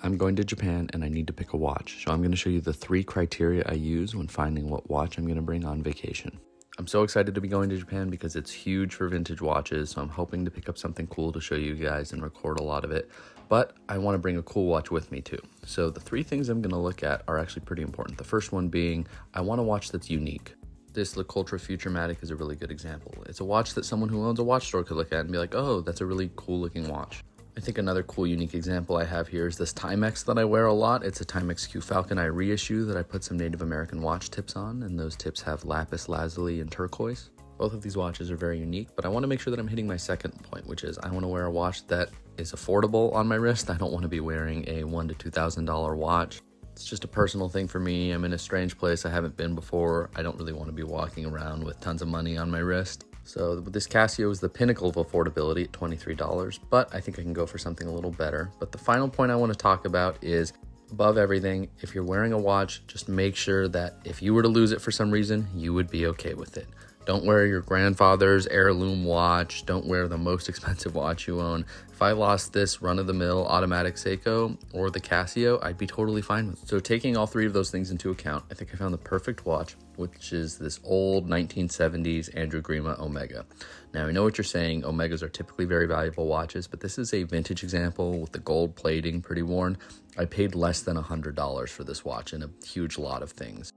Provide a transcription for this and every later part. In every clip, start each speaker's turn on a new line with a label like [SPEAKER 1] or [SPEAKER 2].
[SPEAKER 1] I'm going to Japan and I need to pick a watch. So I'm going to show you the 3 criteria I use when finding what watch I'm going to bring on vacation. I'm so excited to be going to Japan because it's huge for vintage watches. So I'm hoping to pick up something cool to show you guys and record a lot of it. But I want to bring a cool watch with me too. So the 3 things I'm going to look at are actually pretty important. The first one being, I want a watch that's unique. This LeCoultre Futurematic is a really good example. It's a watch that someone who owns a watch store could look at and be like, oh, that's a really cool looking watch. I think another cool, unique example I have here is this Timex that I wear a lot. It's a Timex Q Falcon I reissue that I put some Native American watch tips on, and those tips have lapis lazuli and turquoise. Both of these watches are very unique, but I want to make sure that I'm hitting my second point, which is I want to wear a watch that is affordable on my wrist. I don't want to be wearing a $1,000 to $2,000 watch. It's just a personal thing for me. I'm in a strange place I haven't been before. I don't really want to be walking around with tons of money on my wrist. So this Casio is the pinnacle of affordability at $23, but I think I can go for something a little better. But the final point I want to talk about is, above everything, if you're wearing a watch, just make sure that if you were to lose it for some reason, you would be okay with it. Don't wear your grandfather's heirloom watch. Don't wear the most expensive watch you own. If I lost this run-of-the-mill automatic Seiko or the Casio, I'd be totally fine with it. So taking all 3 of those things into account, I think I found the perfect watch, which is this old 1970s Andrew Grima Omega. Now, I know what you're saying. Omegas are typically very valuable watches, but this is a vintage example with the gold plating pretty worn. I paid less than $100 for this watch and a huge lot of things.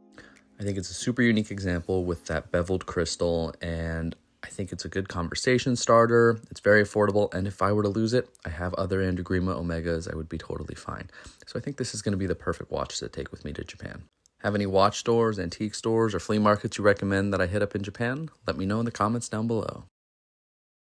[SPEAKER 1] I think it's a super unique example with that beveled crystal, and I think it's a good conversation starter. It's very affordable, and if I were to lose it, I have other Andrew Grima Omegas. I would be totally fine. So I think this is going to be the perfect watch to take with me to Japan. Have any watch stores, antique stores, or flea markets you recommend that I hit up in Japan? Let me know in the comments down below.